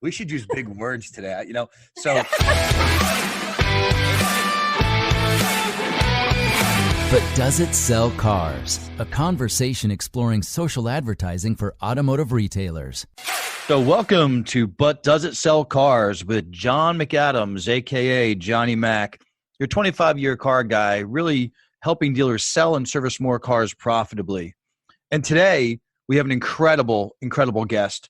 We should use big words today, so. But does it sell cars? A conversation exploring social advertising for automotive retailers. So welcome to But Does It Sell Cars with John McAdams, a.k.a. Johnny Mac, your 25-year car guy, really helping dealers sell and service more cars profitably. And today, we have an incredible guest.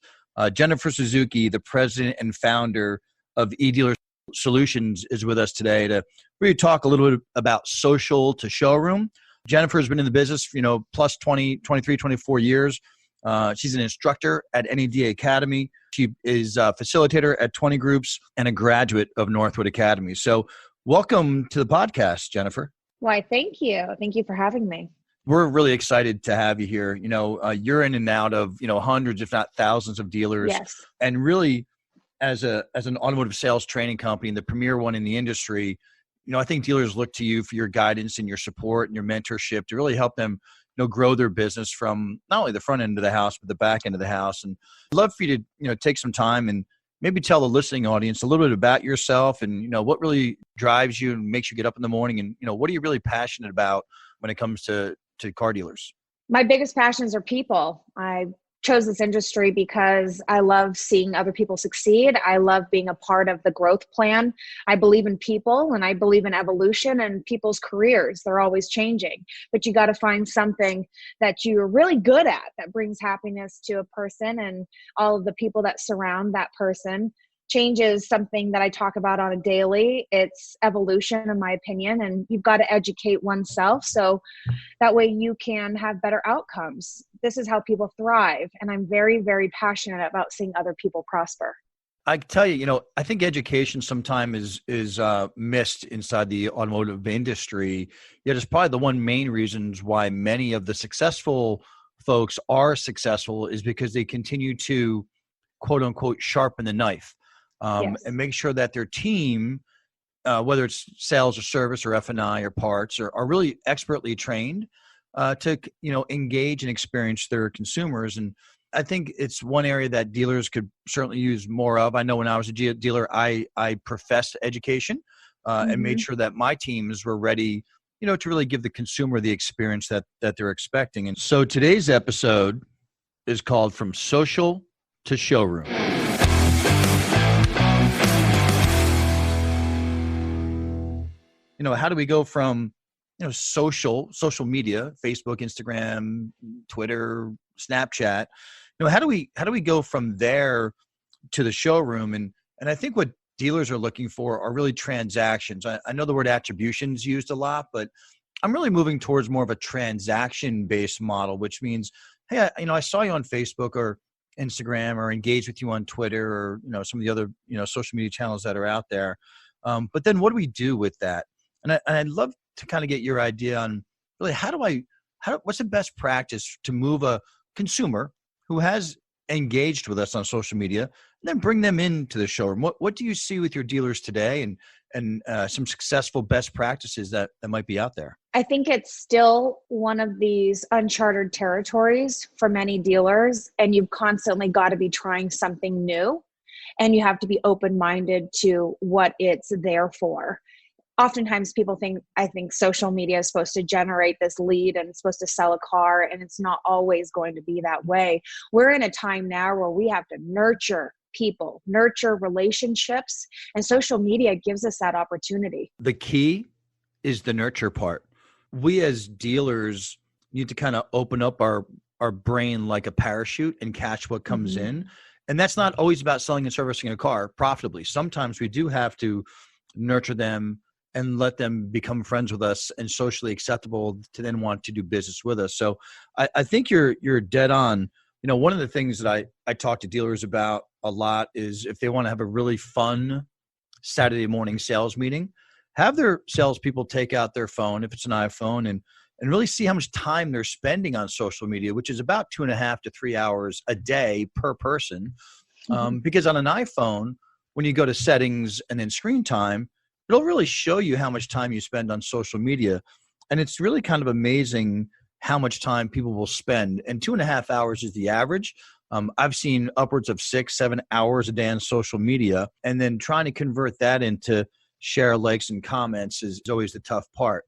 Jennifer Suzuki, the president and founder of eDealer Solutions, is with us today to really talk a little bit about social to showroom. Jennifer has been in the business, plus 23, 24 years. She's an instructor at NEDA Academy. She is a facilitator at 20 Groups and a graduate of Northwood Academy. So welcome to the podcast, Jennifer. Why, thank you. Thank you for having me. We're really excited to have you here. You're in and out of, hundreds, if not thousands of dealers. Yes. And really, as an automotive sales training company, the premier one in the industry, I think dealers look to you for your guidance and your support and your mentorship to really help them, grow their business from not only the front end of the house, but the back end of the house. And I'd love for you to, take some time and maybe tell the listening audience a little bit about yourself and, what really drives you and makes you get up in the morning. And, what are you really passionate about when it comes to car dealers? My biggest passions are people. I chose this industry because I love seeing other people succeed. I love being a part of the growth plan. I believe in people and I believe in evolution and people's careers. They're always changing, but you got to find something that you're really good at that brings happiness to a person and all of the people that surround that person. Change is something that I talk about on a daily. It's evolution, in my opinion, and you've got to educate oneself so that way you can have better outcomes. This is how people thrive, and I'm very, very passionate about seeing other people prosper. I can tell you, I think education sometimes is missed inside the automotive industry. Yet it's probably the one main reasons why many of the successful folks are successful is because they continue to, quote unquote, sharpen the knife. Yes. And make sure that their team, whether it's sales or service or F&I or parts, are really expertly trained to engage and experience their consumers. And I think it's one area that dealers could certainly use more of. I know when I was a dealer, I professed education and made sure that my teams were ready, to really give the consumer the experience that they're expecting. And so today's episode is called From Social to Showroom. How do we go from, social media, Facebook, Instagram, Twitter, Snapchat, how do we go from there to the showroom? And I think what dealers are looking for are really transactions. I know the word attribution is used a lot, but I'm really moving towards more of a transaction-based model, which means, hey, I saw you on Facebook or Instagram or engaged with you on Twitter or, some of the other, social media channels that are out there. But then what do we do with that? And I'd love to kind of get your idea on really what's the best practice to move a consumer who has engaged with us on social media and then bring them into the showroom? What do you see with your dealers today and some successful best practices that might be out there? I think it's still one of these uncharted territories for many dealers, and you've constantly got to be trying something new, and you have to be open-minded to what it's there for. Oftentimes people I think social media is supposed to generate this lead and it's supposed to sell a car, and it's not always going to be that way. We're in a time now where we have to nurture people, nurture relationships, and social media gives us that opportunity. The key is the nurture part. We as dealers need to kind of open up our brain like a parachute and catch what comes in. And that's not always about selling and servicing a car profitably. Sometimes we do have to nurture them and let them become friends with us and socially acceptable to then want to do business with us. So I think you're dead on. One of the things that I talk to dealers about a lot is if they want to have a really fun Saturday morning sales meeting, have their salespeople take out their phone, if it's an iPhone, and really see how much time they're spending on social media, which is about 2.5 to 3 hours a day per person. Because on an iPhone, when you go to settings and then screen time, it'll really show you how much time you spend on social media. And it's really kind of amazing how much time people will spend. And 2.5 hours is the average. I've seen upwards of 6-7 hours a day on social media, and then trying to convert that into share, likes, and comments is always the tough part.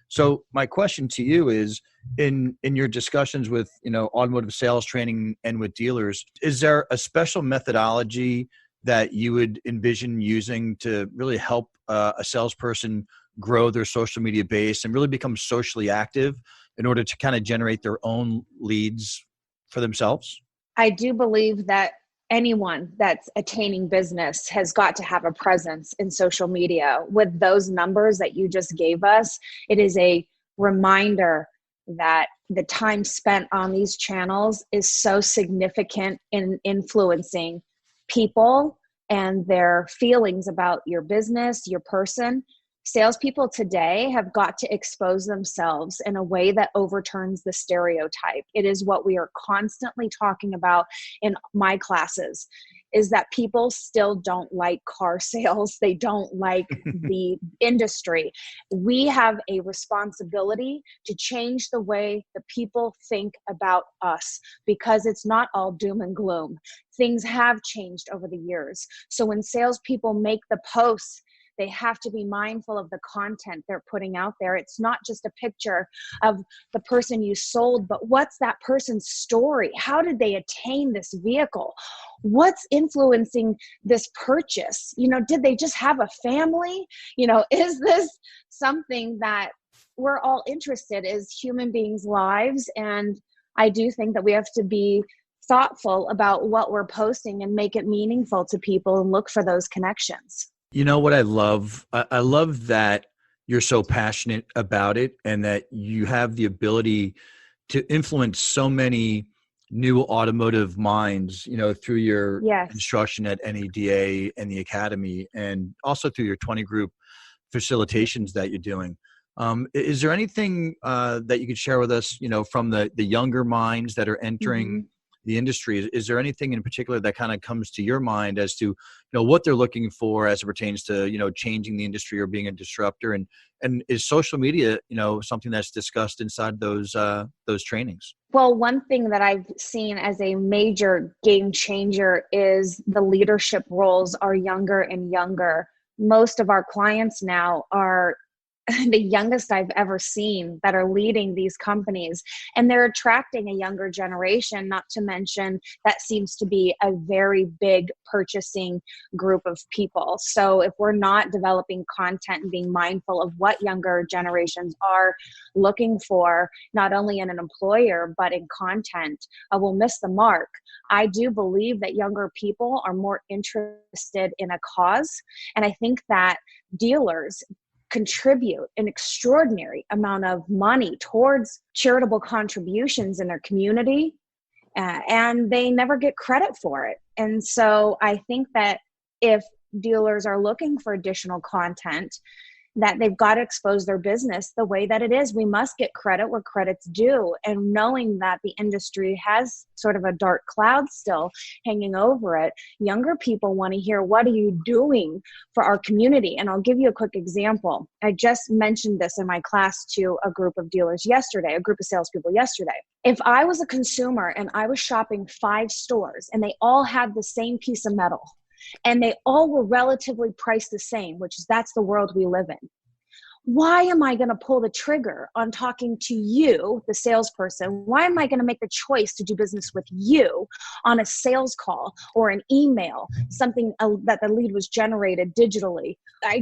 So my question to you is, in your discussions with, automotive sales training and with dealers, is there a special methodology that you would envision using to really help a salesperson grow their social media base and really become socially active in order to kind of generate their own leads for themselves? I do believe that anyone that's attaining business has got to have a presence in social media. With those numbers that you just gave us, it is a reminder that the time spent on these channels is so significant in influencing people and their feelings about your business, your person. Salespeople today have got to expose themselves in a way that overturns the stereotype. It is what we are constantly talking about in my classes, is that people still don't like car sales. They don't like the industry. We have a responsibility to change the way the people think about us, because it's not all doom and gloom. Things have changed over the years. So when salespeople make the posts, they have to be mindful of the content they're putting out there. It's not just a picture of the person you sold, but what's that person's story? How did they attain this vehicle? What's influencing this purchase? Did they just have a family? Is this something that we're all interested as human beings' lives? And I do think that we have to be thoughtful about what we're posting and make it meaningful to people and look for those connections. You know what I love? I love that you're so passionate about it and that you have the ability to influence so many new automotive minds, through your instruction at NEDA and the Academy, and also through your 20 group facilitations that you're doing. Is there anything that you could share with us, from the younger minds that are entering the industry? Is there anything in particular that kind of comes to your mind as to, what they're looking for as it pertains to, changing the industry or being a disruptor? And is social media, something that's discussed inside those trainings? Well, one thing that I've seen as a major game changer is the leadership roles are younger and younger. Most of our clients now are the youngest I've ever seen that are leading these companies, and they're attracting a younger generation, not to mention that seems to be a very big purchasing group of people. So if we're not developing content and being mindful of what younger generations are looking for, not only in an employer, but in content, we'll miss the mark. I do believe that younger people are more interested in a cause, and I think that dealers contribute an extraordinary amount of money towards charitable contributions in their community, and they never get credit for it. And so I think that if dealers are looking for additional content, that they've got to expose their business the way that it is. We must get credit where credit's due. And knowing that the industry has sort of a dark cloud still hanging over it, younger people want to hear, what are you doing for our community? And I'll give you a quick example. I just mentioned this in my class to a group of dealers yesterday, a group of salespeople yesterday. If I was a consumer and I was shopping 5 stores and they all had the same piece of metal, and they all were relatively priced the same, that's the world we live in. Why am I going to pull the trigger on talking to you, the salesperson? Why am I going to make the choice to do business with you on a sales call or an email, something that the lead was generated digitally? I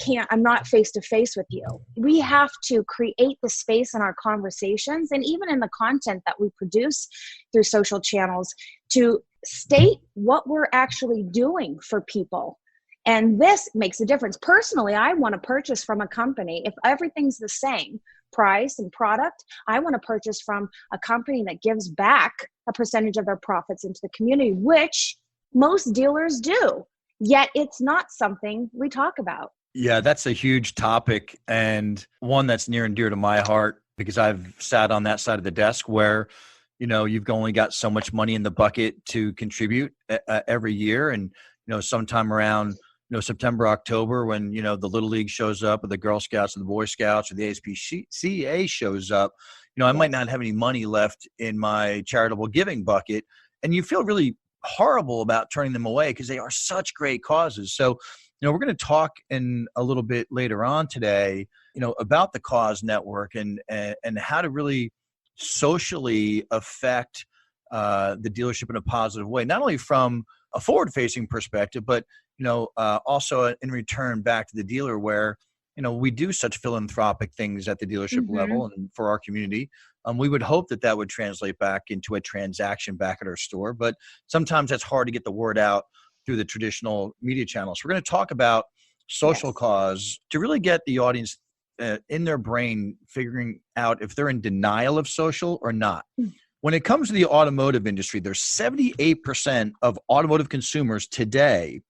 can't, I'm not face to face with you. We have to create the space in our conversations and even in the content that we produce through social channels to state what we're actually doing for people. And this makes a difference. Personally, I want to purchase from a company. If everything's the same price and product, I want to purchase from a company that gives back a percentage of their profits into the community, which most dealers do. Yet it's not something we talk about. Yeah, that's a huge topic, and one that's near and dear to my heart, because I've sat on that side of the desk where, you've only got so much money in the bucket to contribute every year. And, sometime around, September, October, when, the Little League shows up, or the Girl Scouts or the Boy Scouts or the ASPCA shows up, I might not have any money left in my charitable giving bucket. and you feel really horrible about turning them away because they are such great causes. So, we're going to talk in a little bit later on today, about the cause network and how to really socially affect the dealership in a positive way, not only from a forward-facing perspective, but also in return back to the dealer, where we do such philanthropic things at the dealership level and for our community. We would hope that would translate back into a transaction back at our store, but sometimes that's hard to get the word out through the traditional media channels. We're going to talk about social cause to really get the audience in their brain figuring out if they're in denial of social or not. When it comes to the automotive industry, there's 78% of automotive consumers today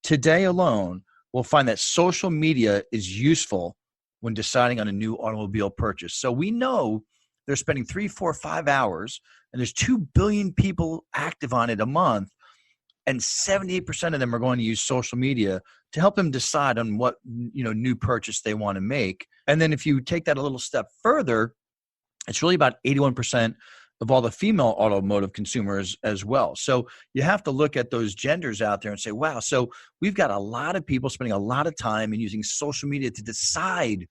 alone will find that social media is useful when deciding on a new automobile purchase. So we know they're spending 3, 4, 5 hours, and there's 2 billion people active on it a month, and 78% of them are going to use social media to help them decide on what new purchase they want to make. And then if you take that a little step further, it's really about 81% of all the female automotive consumers as well. So you have to look at those genders out there and say, wow, so we've got a lot of people spending a lot of time and using social media to decide,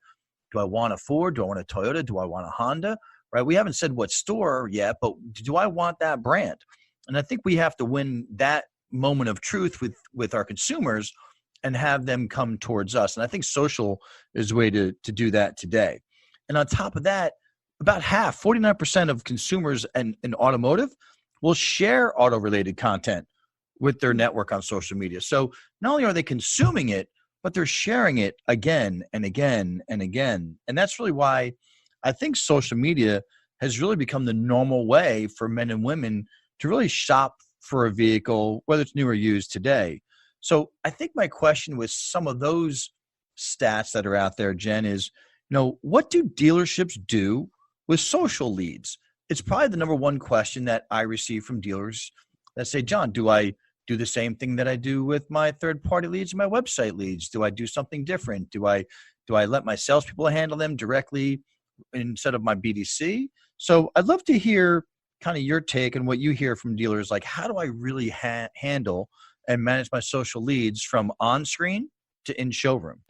do I want a Ford? Do I want a Toyota? Do I want a Honda? Right? We haven't said what store yet, but do I want that brand? And I think we have to win that moment of truth with our consumers and have them come towards us. And I think social is a way to do that today. And on top of that, about half, 49% of consumers in automotive will share auto-related content with their network on social media. So not only are they consuming it, but they're sharing it again and again and again. And that's really why I think social media has really become the normal way for men and women to really shop for a vehicle, whether it's new or used today. So I think my question with some of those stats that are out there, Jen, is, what do dealerships do with social leads? It's probably the number one question that I receive from dealers that say, John, do I do the same thing that I do with my third-party leads and my website leads? Do I do something different? Do I let my salespeople handle them directly instead of my BDC? So I'd love to hear kind of your take and what you hear from dealers. Like, how do I really handle and manage my social leads from on-screen to in showroom?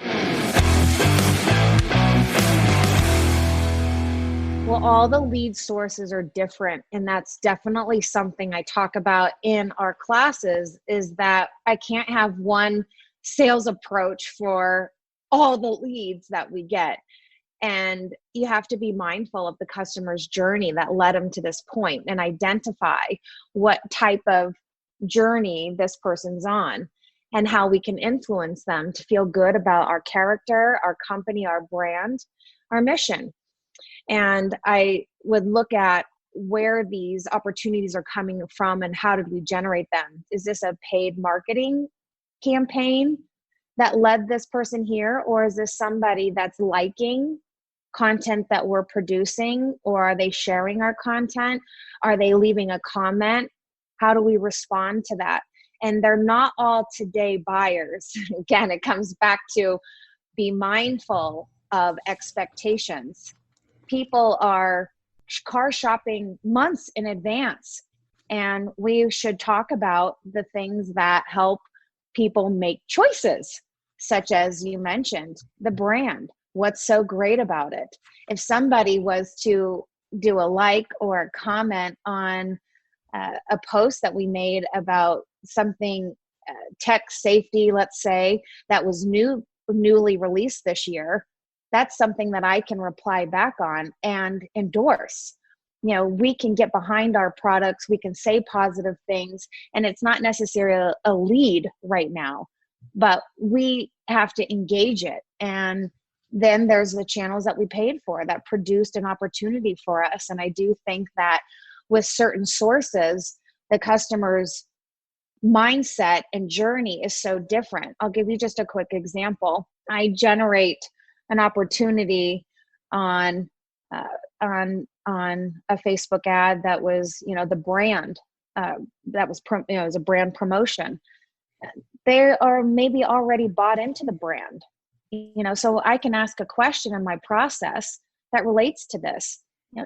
Well, all the lead sources are different, and that's definitely something I talk about in our classes, is that I can't have one sales approach for all the leads that we get. And you have to be mindful of the customer's journey that led them to this point and identify what type of journey this person's on and how we can influence them to feel good about our character, our company, our brand, our mission. And I would look at where these opportunities are coming from and how did we generate them? Is this a paid marketing campaign that led this person here? Or is this somebody that's liking content that we're producing? Or are they sharing our content? Are they leaving a comment? How do we respond to that? And they're not all today buyers. Again, it comes back to be mindful of expectations. People are car shopping months in advance, and we should talk about the things that help people make choices, such as you mentioned, the brand. What's so great about it? If somebody was to do a like or a comment on a post that we made about something tech safety, let's say, that was newly released this year, that's something that I can reply back on and endorse. We can get behind our products, we can say positive things, and it's not necessarily a lead right now, but we have to engage it. And then there's the channels that we paid for that produced an opportunity for us. And I do think that with certain sources, the customer's mindset and journey is so different. I'll give you just a quick example. I generate an opportunity on a Facebook ad that was, the brand that was, it was a brand promotion. They are maybe already bought into the brand, so I can ask a question in my process that relates to this.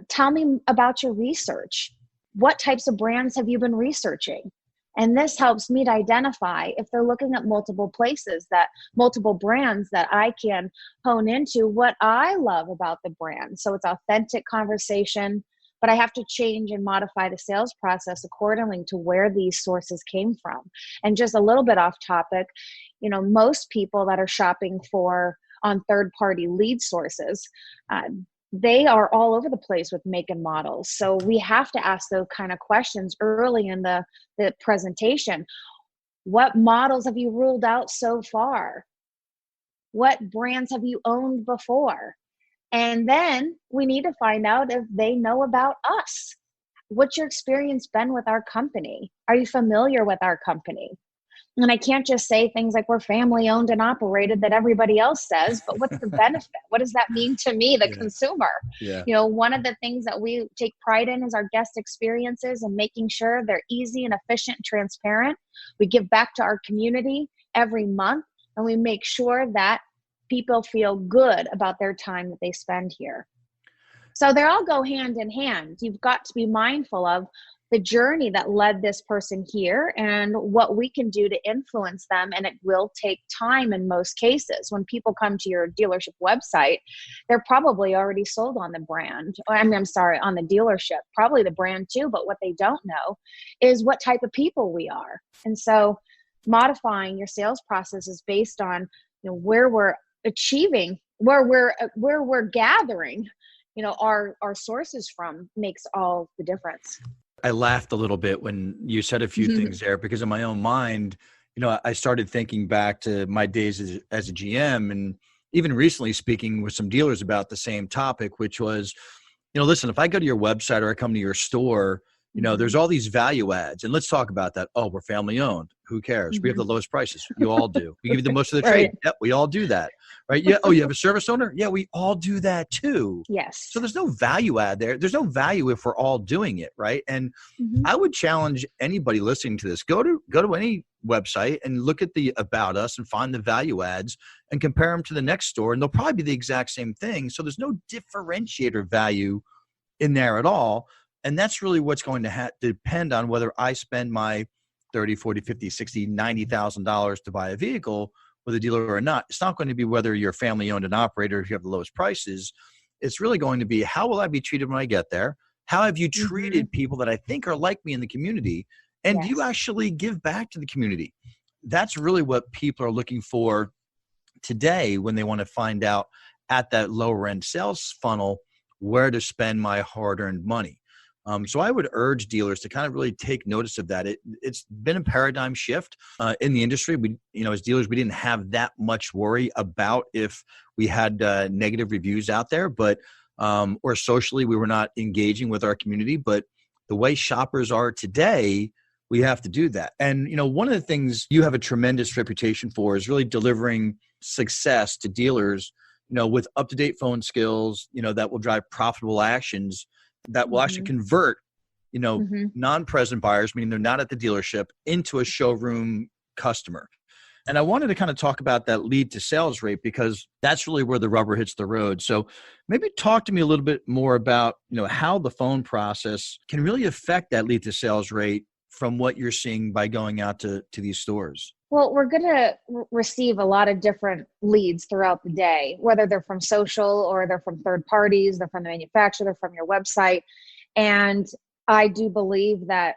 Tell me about your research. what types of brands have you been researching? And this helps me to identify if they're looking at multiple places, that multiple brands, that I can hone into what I love about the brand. So it's authentic conversation, but I have to change and modify the sales process accordingly to where these sources came from. And just a little bit off topic, most people that are shopping on third-party lead sources, they are all over the place with make and models. So we have to ask those kind of questions early in the presentation. What models have you ruled out so far? What brands have you owned before? And then we need to find out if they know about us. What's your experience been with our company? Are you familiar with our company? And I can't just say things like we're family owned and operated that everybody else says, but what's the benefit? What does that mean to me, the consumer? Yeah. One of the things that we take pride in is our guest experiences and making sure they're easy and efficient and transparent. We give back to our community every month, and we make sure that people feel good about their time that they spend here. So they all go hand in hand. You've got to be mindful of the journey that led this person here and what we can do to influence them. And it will take time in most cases. When people come to your dealership website, they're probably already sold on the brand. On the dealership, probably the brand too. But what they don't know is what type of people we are. And so modifying your sales process is based on where we're achieving, where we're gathering our sources from makes all the difference. I laughed a little bit when you said a few things there, because in my own mind, I started thinking back to my days as a GM, and even recently speaking with some dealers about the same topic, which was, listen, if I go to your website or I come to your store, there's all these value adds, and let's talk about that. Oh, we're family owned. Who cares? We have the lowest prices. You all do. We give you the most of the trade. Right. Yep, we all do that. Right? Yeah. Oh, you have a service owner? Yeah, we all do that too. Yes. So there's no value add there. There's no value if we're all doing it, right? And I would challenge anybody listening to this, go to any website and look at the about us and find the value adds and compare them to the next store, and they'll probably be the exact same thing. So there's no differentiator value in there at all. And that's really what's going to depend on whether I spend my $30, $40, $50, $60, $90,000 to buy a vehicle with a dealer or not. It's not going to be whether you're family owned and operator, if you have the lowest prices. It's really going to be, how will I be treated when I get there? How have you treated people that I think are like me in the community? And do you actually give back to the community? That's really what people are looking for today when they want to find out at that lower end sales funnel where to spend my hard-earned money. So I would urge dealers to kind of really take notice of that. It's been a paradigm shift in the industry. We, as dealers, we didn't have that much worry about if we had negative reviews out there, but or socially we were not engaging with our community. But the way shoppers are today, we have to do that. And one of the things you have a tremendous reputation for is really delivering success to dealers, with up-to-date phone skills, that will drive profitable actions that will actually convert, non-present buyers, meaning they're not at the dealership, into a showroom customer. And I wanted to kind of talk about that lead to sales rate, because that's really where the rubber hits the road. So maybe talk to me a little bit more about, how the phone process can really affect that lead to sales rate from what you're seeing by going out to these stores. Well, we're going to receive a lot of different leads throughout the day, whether they're from social or they're from third parties, they're from the manufacturer, they're from your website. And I do believe that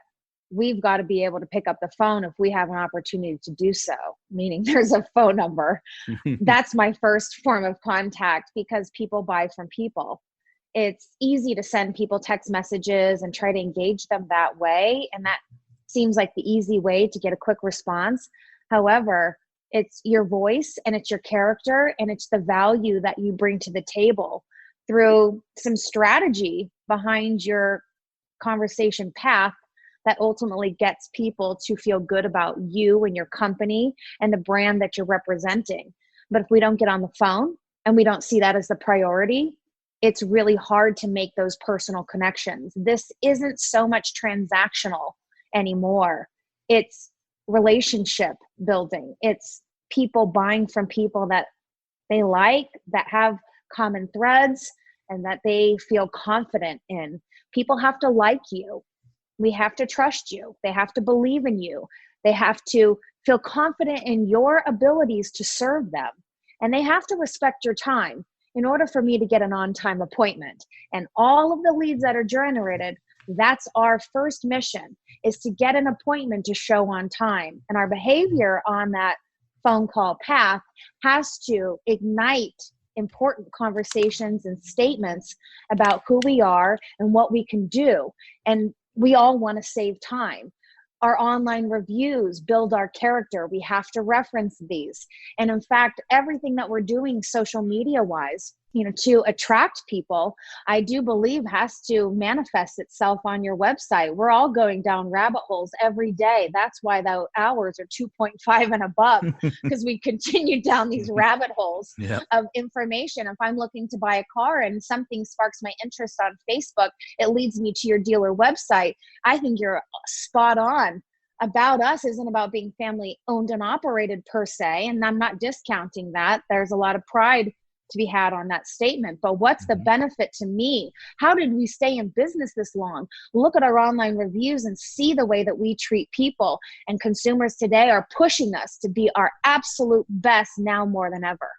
we've got to be able to pick up the phone if we have an opportunity to do so, meaning there's a phone number. That's my first form of contact, because people buy from people. It's easy to send people text messages and try to engage them that way. And that seems like the easy way to get a quick response. However, it's your voice and it's your character and it's the value that you bring to the table through some strategy behind your conversation path that ultimately gets people to feel good about you and your company and the brand that you're representing. But if we don't get on the phone and we don't see that as the priority, it's really hard to make those personal connections. This isn't so much transactional anymore. It's relationship building. It's people buying from people that they like, that have common threads, and that they feel confident in. People have to like you. We have to trust you. They have to believe in you. They have to feel confident in your abilities to serve them. And they have to respect your time in order for me to get an on-time appointment. And all of the leads that are generated, that's our first mission, is to get an appointment to show on time. And our behavior on that phone call path has to ignite important conversations and statements about who we are and what we can do. And we all want to save time. Our online reviews build our character. We have to reference these. And in fact, everything that we're doing social media wise, to attract people, I do believe has to manifest itself on your website. We're all going down rabbit holes every day. That's why the hours are 2.5 and above, because we continue down these rabbit holes of information. If I'm looking to buy a car and something sparks my interest on Facebook, it leads me to your dealer website. I think you're spot on. About Us isn't about being family owned and operated per se, and I'm not discounting that. There's a lot of pride to be had on that statement, but what's the benefit to me? How did we stay in business this long? Look at our online reviews and see the way that we treat people, and consumers today are pushing us to be our absolute best now more than ever.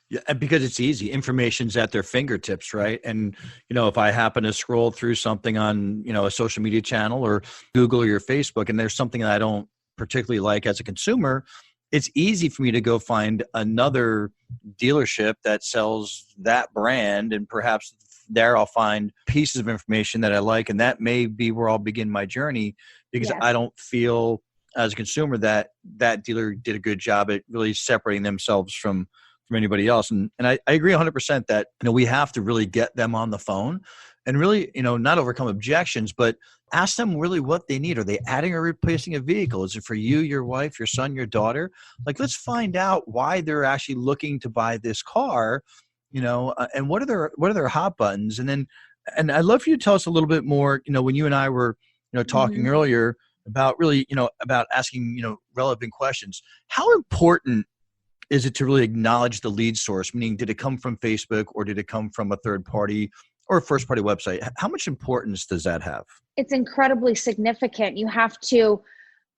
Yeah, because it's easy. Information's at their fingertips, right? And, if I happen to scroll through something on, a social media channel or Google or your Facebook, and there's something that I don't particularly like as a consumer, it's easy for me to go find another dealership that sells that brand, and perhaps there I'll find pieces of information that I like, and that may be where I'll begin my journey, because I don't feel as a consumer that that dealer did a good job at really separating themselves from anybody else. And I agree 100% that we have to really get them on the phone and really not overcome objections, but ask them really what they need. Are they adding or replacing a vehicle? Is it for you, your wife, your son, your daughter? Like, let's find out why they're actually looking to buy this car, and what are their hot buttons? And I'd love for you to tell us a little bit more, when you and I were, talking earlier about really, about asking, relevant questions. How important is it to really acknowledge the lead source? Meaning, did it come from Facebook, or did it come from a third party or a first party website? How much importance does that have? It's incredibly significant. You have to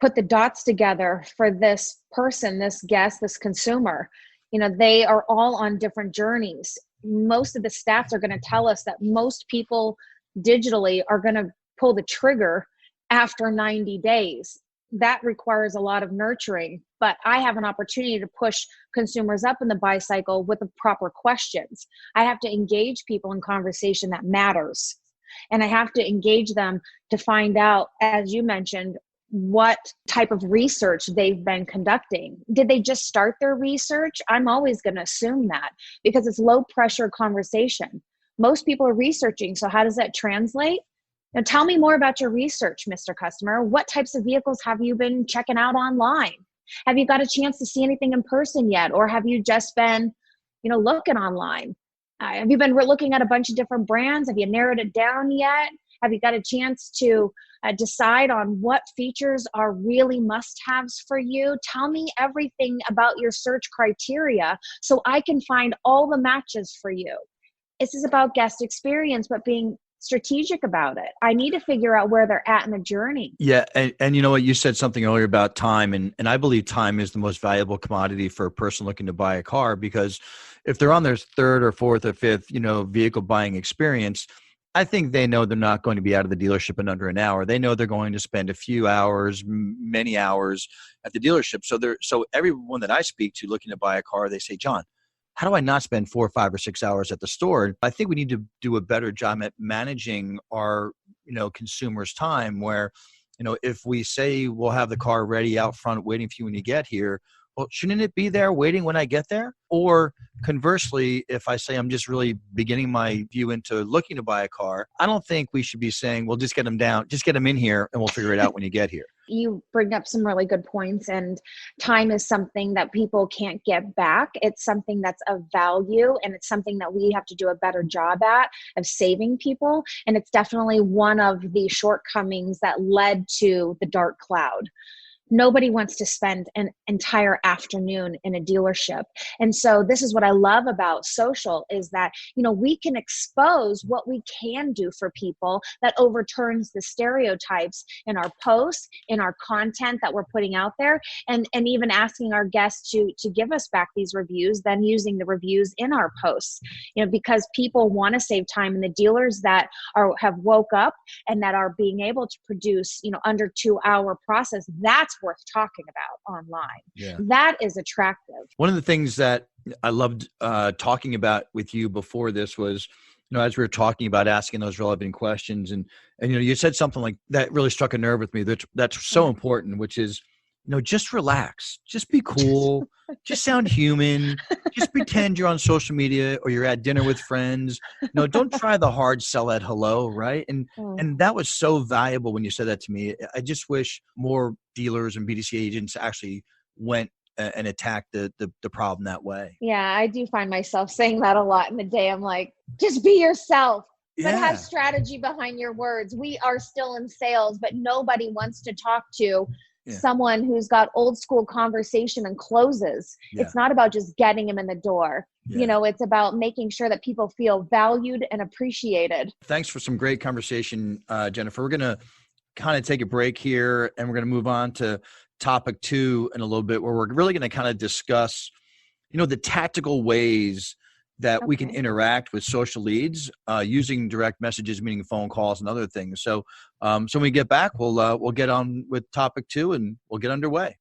put the dots together for this person, this guest, this consumer. They are all on different journeys. Most of the stats are going to tell us that most people digitally are going to pull the trigger after 90 days. That requires a lot of nurturing, but I have an opportunity to push consumers up in the buy cycle with the proper questions. I have to engage people in conversation that matters. And I have to engage them to find out, as you mentioned, what type of research they've been conducting. Did they just start their research? I'm always going to assume that, because it's low pressure conversation. Most people are researching. So how does that translate? Now, tell me more about your research, Mr. Customer. What types of vehicles have you been checking out online? Have you got a chance to see anything in person yet? Or have you just been, looking online? Have you been looking at a bunch of different brands? Have you narrowed it down yet? Have you got a chance to decide on what features are really must-haves for you? Tell me everything about your search criteria so I can find all the matches for you. This is about guest experience, but being strategic about it. I need to figure out where they're at in the journey. Yeah. And you know what, you said something earlier about time, and I believe time is the most valuable commodity for a person looking to buy a car, because if they're on their third or fourth or fifth, vehicle buying experience, I think they know they're not going to be out of the dealership in under an hour. They know they're going to spend a few hours, many hours at the dealership. So everyone that I speak to looking to buy a car, they say, John, how do I not spend 4 or 5 or 6 hours at the store? I think we need to do a better job at managing our, consumers' time, where, if we say we'll have the car ready out front waiting for you when you get here, well, shouldn't it be there waiting when I get there? Or conversely, if I say I'm just really beginning my view into looking to buy a car, I don't think we should be saying, well, just get them down, just get them in here and we'll figure it out when you get here. You bring up some really good points, and time is something that people can't get back. It's something that's of value, and it's something that we have to do a better job at of saving people. And it's definitely one of the shortcomings that led to the dark cloud. Nobody wants to spend an entire afternoon in a dealership. And so this is what I love about social is that, we can expose what we can do for people that overturns the stereotypes in our posts, in our content that we're putting out there, and even asking our guests to give us back these reviews, then using the reviews in our posts, because people want to save time, and the dealers that have woke up and that are being able to produce, under 2-hour process, that's worth talking about online. Yeah. That is attractive. One of the things that I loved talking about with you before this was, as we were talking about asking those relevant questions, and you said something like that really struck a nerve with me. That's so important, which is, just relax, just be cool, just sound human, just pretend you're on social media or you're at dinner with friends. Don't try the hard sell at hello, right? And that was so valuable when you said that to me. I just wish more dealers and BDC agents actually went and attacked the problem that way. Yeah, I do find myself saying that a lot in the day. I'm like, just be yourself, but have strategy behind your words. We are still in sales, but nobody wants to talk to someone who's got old school conversation and closes. It's not about just getting them in the door. It's about making sure that people feel valued and appreciated. Thanks for some great conversation, Jennifer. We're going to kind of take a break here, and we're going to move on to topic 2 in a little bit, where we're really going to kind of discuss, the tactical ways that we can interact with social leads using direct messages, meaning phone calls and other things. So, when we get back, we'll get on with topic 2 and we'll get underway.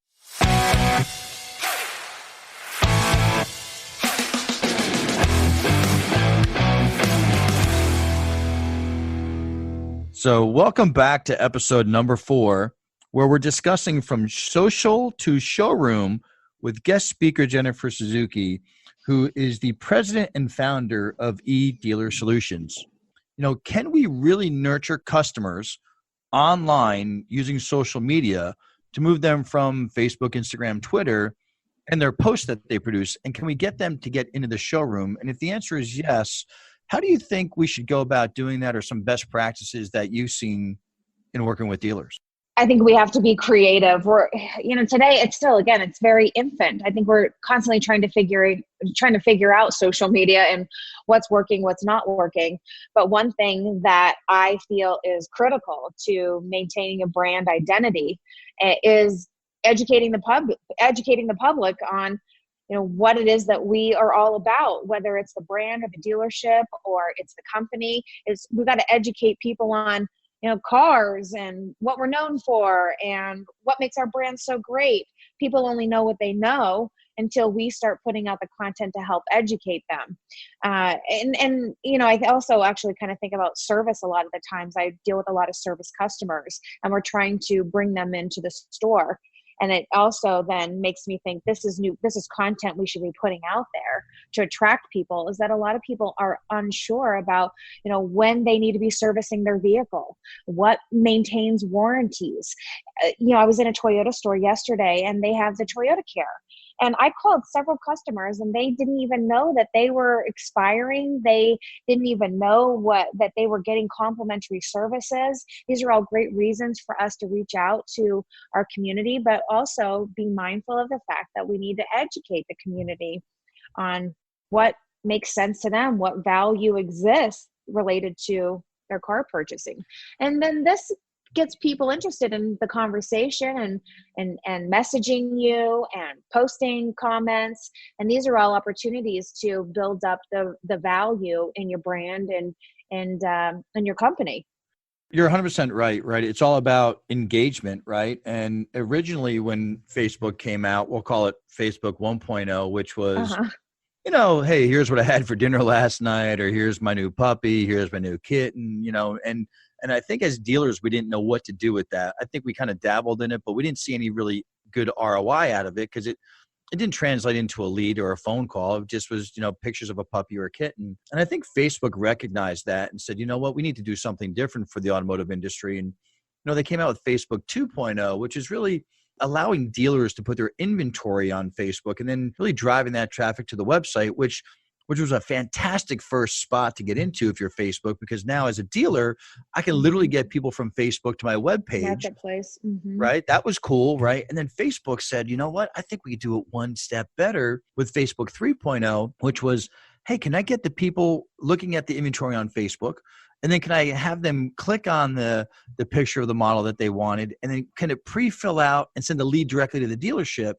So, welcome back to episode number 4, where we're discussing from social to showroom with guest speaker Jennifer Suzuki, who is the president and founder of eDealer Solutions. Can we really nurture customers online using social media to move them from Facebook, Instagram, Twitter, and their posts that they produce? And can we get them to get into the showroom? And if the answer is yes, how do you think we should go about doing that, or some best practices that you've seen in working with dealers? I think we have to be creative. Today it's still, again, it's very infant. I think we're constantly trying to figure out social media and what's working, what's not working. But one thing that I feel is critical to maintaining a brand identity is educating the public on, what it is that we are all about, whether it's the brand or the dealership or it's the company. We've got to educate people on cars and what we're known for and what makes our brand so great. People only know what they know until we start putting out the content to help educate them. I also actually kind of think about service a lot of the times. I deal with a lot of service customers, and we're trying to bring them into the store. And it also then makes me think this is content we should be putting out there to attract people, is that a lot of people are unsure about, when they need to be servicing their vehicle, what maintains warranties. I was in a Toyota store yesterday, and they have the Toyota Care. And I called several customers, and they didn't even know that they were expiring. They didn't even know that they were getting complimentary services. These are all great reasons for us to reach out to our community, but also be mindful of the fact that we need to educate the community on what makes sense to them, what value exists related to their car purchasing. And then this gets people interested in the conversation and messaging you and posting comments. And these are all opportunities to build up the value in your brand and your company. You're 100% right. It's all about engagement, right? And originally when Facebook came out, we'll call it Facebook 1.0, which was, hey, here's what I had for dinner last night, or here's my new puppy, here's my new kitten, and I think as dealers, we didn't know what to do with that. I think we kind of dabbled in it, but we didn't see any really good ROI out of it, because it didn't translate into a lead or a phone call. It just was, pictures of a puppy or a kitten. And I think Facebook recognized that and said, you know what, we need to do something different for the automotive industry. And, they came out with Facebook 2.0, which is really allowing dealers to put their inventory on Facebook and then really driving that traffic to the website, which which was a fantastic first spot to get into if you're Facebook, because now as a dealer, I can literally get people from Facebook to my webpage. Marketplace. Right? That was cool, right? And then Facebook said, you know what? I think we could do it one step better with Facebook 3.0, which was, hey, can I get the people looking at the inventory on Facebook? And then can I have them click on the picture of the model that they wanted? And then can it pre-fill out and send the lead directly to the dealership?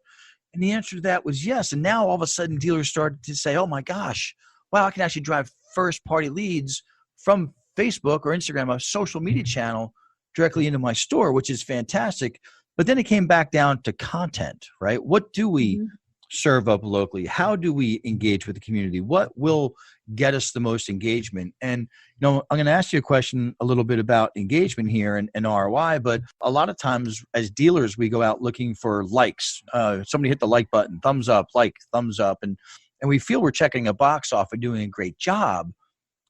And the answer to that was yes. And now all of a sudden dealers started to say, oh my gosh, wow, I can actually drive first party leads from Facebook or Instagram, a social media channel, directly into my store, which is fantastic. But then it came back down to content, right? What do we serve up locally? How do we engage with the community? What will get us the most engagement? And, I'm going to ask you a question a little bit about engagement here and ROI, but a lot of times as dealers, we go out looking for likes. Somebody hit the like button, thumbs up, like, thumbs up. And we feel we're checking a box off and doing a great job.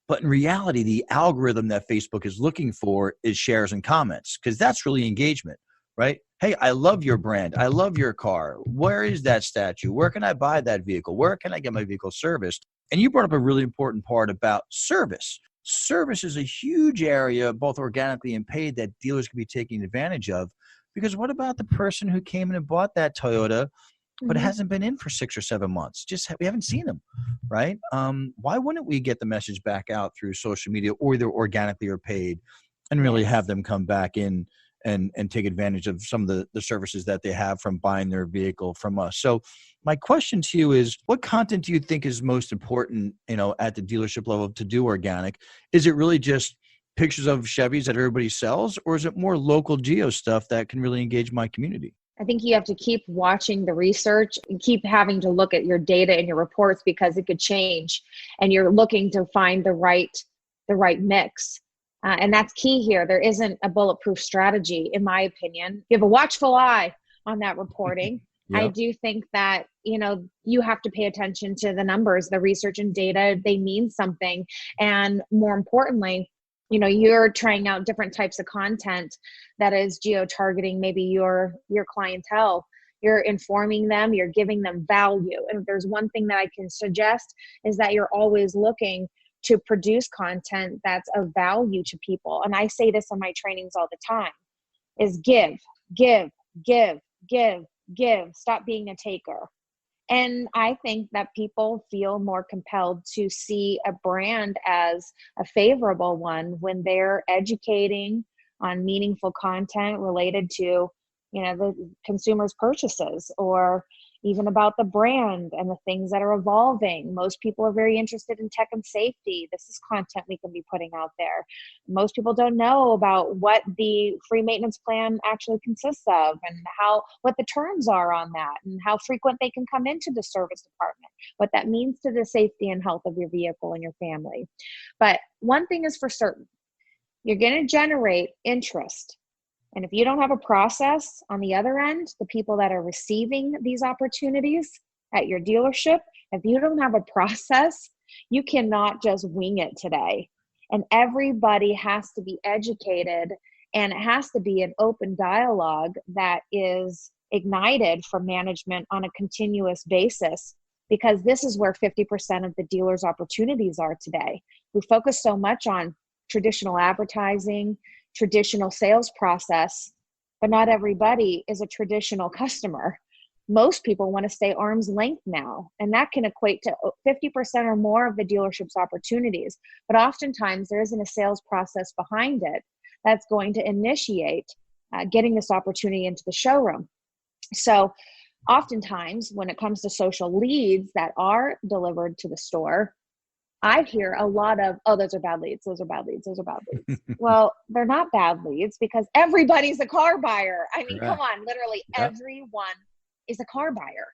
But in reality, the algorithm that Facebook is looking for is shares and comments, because that's really engagement, right? Hey, I love your brand. I love your car. Where is that statue? Where can I buy that vehicle? Where can I get my vehicle serviced? And you brought up a really important part about service. Service is a huge area, both organically and paid, that dealers can be taking advantage of. Because what about the person who came in and bought that Toyota, but it hasn't been in for 6 or 7 months? We haven't seen them, right? Why wouldn't we get the message back out through social media, or either organically or paid, and really have them come back in and take advantage of some of the services that they have from buying their vehicle from us? So my question to you is, what content do you think is most important, at the dealership level to do organic? Is it really just pictures of Chevys that everybody sells, or is it more local geo stuff that can really engage my community? I think you have to keep watching the research and keep having to look at your data and your reports, because it could change, and you're looking to find the right mix. And that's key here. There isn't a bulletproof strategy, in my opinion. You have a watchful eye on that reporting. Yep. I do think that, you have to pay attention to the numbers, the research and data. They mean something. And more importantly, you're trying out different types of content that is geo-targeting maybe your clientele. You're informing them, you're giving them value. And if there's one thing that I can suggest, is that you're always looking to produce content that's of value to people. And I say this in my trainings all the time, is give, give, give, give, give. Stop being a taker. And I think that people feel more compelled to see a brand as a favorable one when they're educating on meaningful content related to, the consumer's purchases, or even about the brand and the things that are evolving. Most people are very interested in tech and safety. This is content we can be putting out there. Most people don't know about what the free maintenance plan actually consists of, and what the terms are on that, and how frequent they can come into the service department, what that means to the safety and health of your vehicle and your family. But one thing is for certain, you're going to generate interest. And if you don't have a process on the other end, the people that are receiving these opportunities at your dealership, if you don't have a process, you cannot just wing it today. And everybody has to be educated, and it has to be an open dialogue that is ignited from management on a continuous basis, because this is where 50% of the dealers' opportunities are today. We focus so much on traditional advertising, traditional sales process, but not everybody is a traditional customer. Most people want to stay arm's length now, and that can equate to 50% or more of the dealership's opportunities. But oftentimes there isn't a sales process behind it that's going to initiate getting this opportunity into the showroom. So oftentimes when it comes to social leads that are delivered to the store, I hear a lot of, oh, those are bad leads. Those are bad leads. Those are bad leads. Well, they're not bad leads, because everybody's a car buyer. I mean, come on, literally everyone is a car buyer.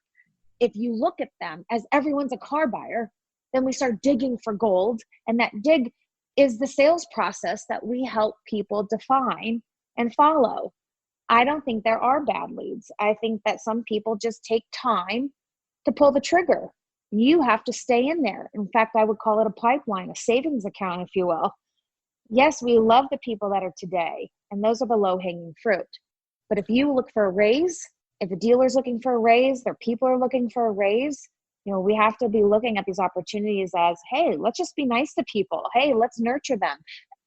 If you look at them as everyone's a car buyer, then we start digging for gold. And that dig is the sales process that we help people define and follow. I don't think there are bad leads. I think that some people just take time to pull the trigger. You have to stay in there. In fact, I would call it a pipeline, a savings account, if you will. Yes, we love the people that are today, and those are the low-hanging fruit. But if you look for a raise, if a dealer's looking for a raise, their people are looking for a raise, We have to be looking at these opportunities as, hey, let's just be nice to people. Hey, let's nurture them.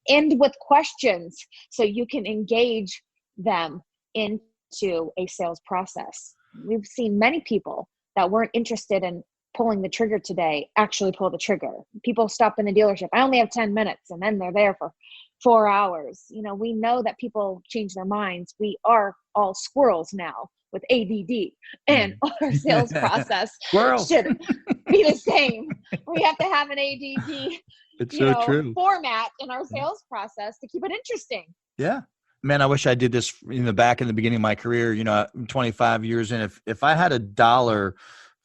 End with questions so you can engage them into a sales process. We've seen many people that weren't interested in pulling the trigger today actually pull the trigger. People stop in the dealership. I only have 10 minutes, and then they're there for 4 hours. We know that people change their minds. We are all squirrels now with ADD, and our sales process Squirrel. should be the same. We have to have an ADD, It's so true. format in our sales process to keep it interesting. Yeah. Man, I wish I did this back in the beginning of my career. I'm 25 years in. If I had $1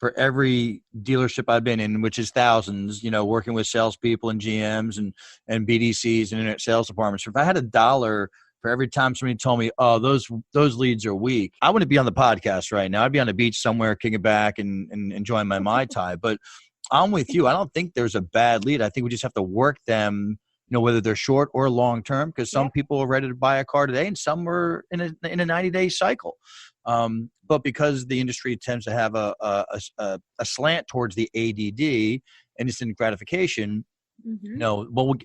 for every dealership I've been in, which is thousands, working with salespeople and GMs and BDCs and internet sales departments, if I had $1 for every time somebody told me, oh, those leads are weak, I wouldn't be on the podcast right now. I'd be on the beach somewhere, kicking back and enjoying my Mai Tai. But I'm with you. I don't think there's a bad lead. I think we just have to work them, whether they're short or long term, because some people are ready to buy a car today and some are in a 90-day cycle. But because the industry tends to have a slant towards the ADD and instant gratification, we'll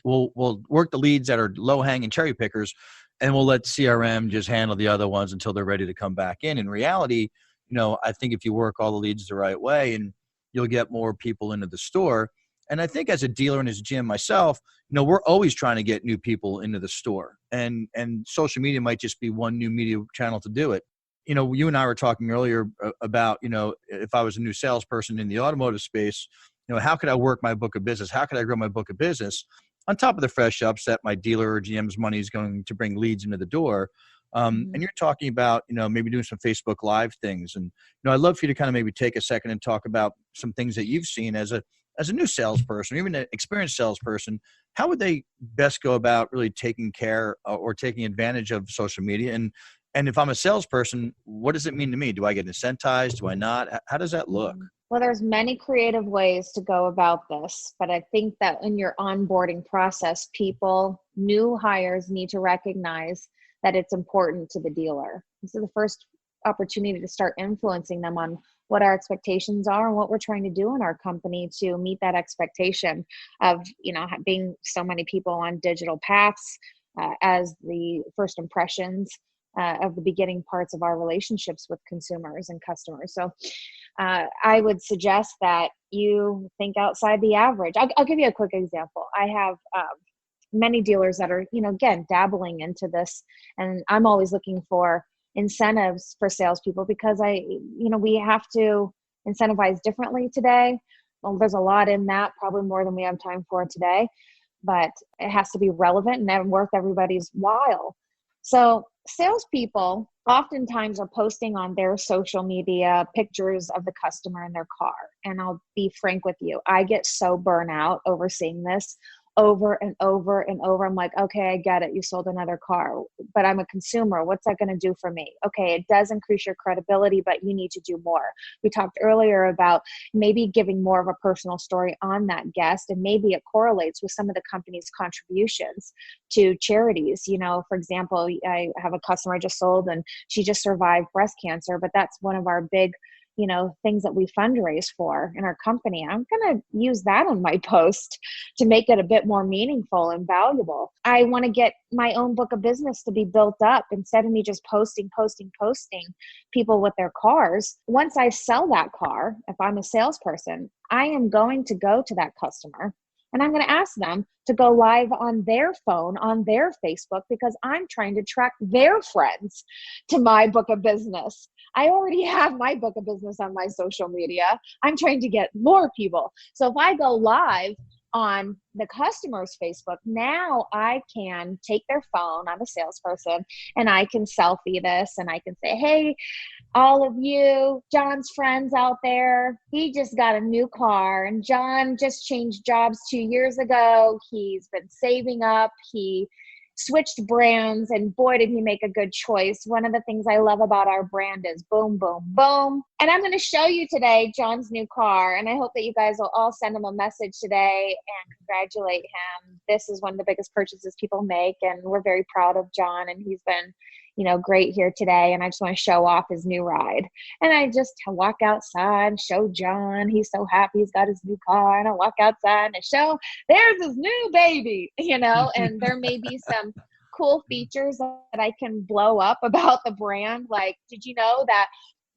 work the leads that are low hanging cherry pickers, and we'll let CRM just handle the other ones until they're ready to come back in. In reality, I think if you work all the leads the right way, and you'll get more people into the store. And I think as a dealer and as a GM myself, we're always trying to get new people into the store, and social media might just be one new media channel to do it. You and I were talking earlier about, if I was a new salesperson in the automotive space, how could I work my book of business? How could I grow my book of business on top of the fresh ups that my dealer or GM's money is going to bring leads into the door? And you're talking about, maybe doing some Facebook Live things. And, I'd love for you to kind of maybe take a second and talk about some things that you've seen as a new salesperson, or even an experienced salesperson. How would they best go about really taking care or taking advantage of social media? And if I'm a salesperson, what does it mean to me? Do I get incentivized? Do I not? How does that look? Well, there's many creative ways to go about this, but I think that in your onboarding process, new hires need to recognize that it's important to the dealer. This is the first opportunity to start influencing them on what our expectations are and what we're trying to do in our company to meet that expectation of, being so many people on digital paths as the first impressions of the beginning parts of our relationships with consumers and customers. So I would suggest that you think outside the average. I'll give you a quick example. I have many dealers that are, again, dabbling into this, and I'm always looking for incentives for salespeople because we have to incentivize differently today. Well, there's a lot in that, probably more than we have time for today, but it has to be relevant and worth everybody's while. So salespeople oftentimes are posting on their social media pictures of the customer in their car. And I'll be frank with you, I get so burnt out overseeing this over and over and over. I'm like, okay, I get it. You sold another car, but I'm a consumer. What's that going to do for me? Okay, it does increase your credibility, but you need to do more. We talked earlier about maybe giving more of a personal story on that guest, and maybe it correlates with some of the company's contributions to charities. For example, I have a customer I just sold, and she just survived breast cancer, but that's one of our big things that we fundraise for in our company. I'm going to use that on my post to make it a bit more meaningful and valuable. I want to get my own book of business to be built up instead of me just posting people with their cars. Once I sell that car, if I'm a salesperson, I am going to go to that customer and I'm going to ask them to go live on their phone, on their Facebook, because I'm trying to track their friends to my book of business. I already have my book of business on my social media. I'm trying to get more people. So if I go live on the customer's Facebook, now I can take their phone, I'm a salesperson, and I can selfie this and I can say, hey, all of you, John's friends out there, he just got a new car and John just changed jobs 2 years ago. He's been saving up. He switched brands, and boy, did he make a good choice. One of the things I love about our brand is boom, boom, boom. And I'm going to show you today John's new car, and I hope that you guys will all send him a message today and congratulate him. This is one of the biggest purchases people make, and we're very proud of John, and he's been great here today, and I just want to show off his new ride. And I just walk outside and show John. He's so happy he's got his new car. And I walk outside and show, there's his new baby, and there may be some cool features that I can blow up about the brand. Like, did you know that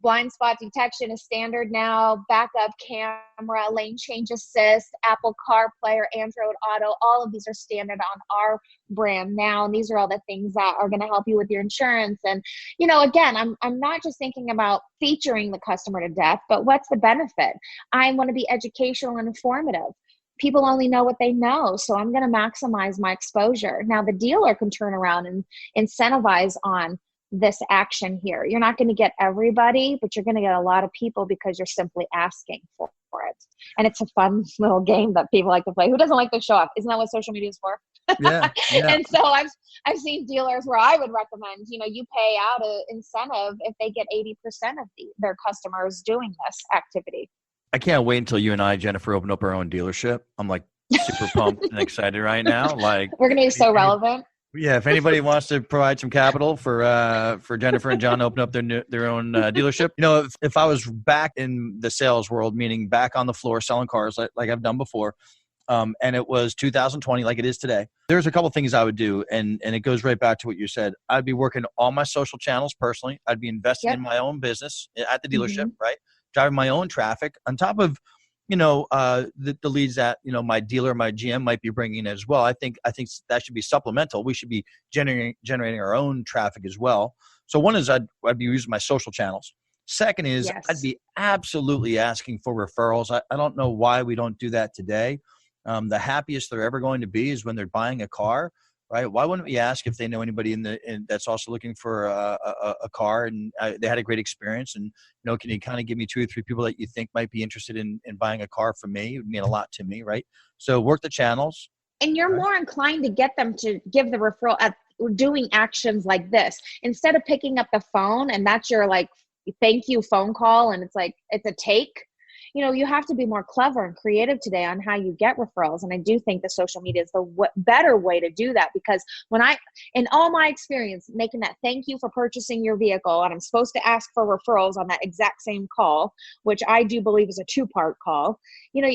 blind spot detection is standard now, backup camera, lane change assist, Apple CarPlay or Android Auto, all of these are standard on our brand now. And these are all the things that are going to help you with your insurance. And, again, I'm not just thinking about featuring the customer to death, but what's the benefit? I want to be educational and informative. People only know what they know. So I'm going to maximize my exposure. Now the dealer can turn around and incentivize on this action here. You're not going to get everybody, but you're going to get a lot of people because you're simply asking for it. And it's a fun little game that people like to play. Who doesn't like to show off? Isn't that what social media is for? Yeah. And so I've seen dealers where I would recommend, you pay out an incentive if they get 80% of their customers doing this activity. I can't wait until you and I, Jennifer, open up our own dealership. I'm like super pumped and excited right now. Like, we're going to be so relevant. Yeah, if anybody wants to provide some capital for Jennifer and John to open up their own dealership, if I was back in the sales world, meaning back on the floor selling cars like I've done before, and it was 2020 like it is today, there's a couple things I would do, and it goes right back to what you said. I'd be working all my social channels personally. I'd be investing in my own business at the dealership, right? Driving my own traffic on top of the leads that, my dealer, my GM might be bringing as well. I think that should be supplemental. We should be generating our own traffic as well. So one is I'd be using my social channels. Second is I'd be absolutely asking for referrals. I don't know why we don't do that today. The happiest they're ever going to be is when they're buying a car, right? Why wouldn't we ask if they know anybody that's also looking for a car and they had a great experience? And, can you kind of give me 2 or 3 people that you think might be interested in buying a car from me? It would mean a lot to me, right? So work the channels. And you're more inclined to get them to give the referral at doing actions like this. Instead of picking up the phone and that's your thank you phone call and it's a take. You have to be more clever and creative today on how you get referrals. And I do think the social media is the better way to do that, because in all my experience, making that thank you for purchasing your vehicle, and I'm supposed to ask for referrals on that exact same call, which I do believe is a 2-part call.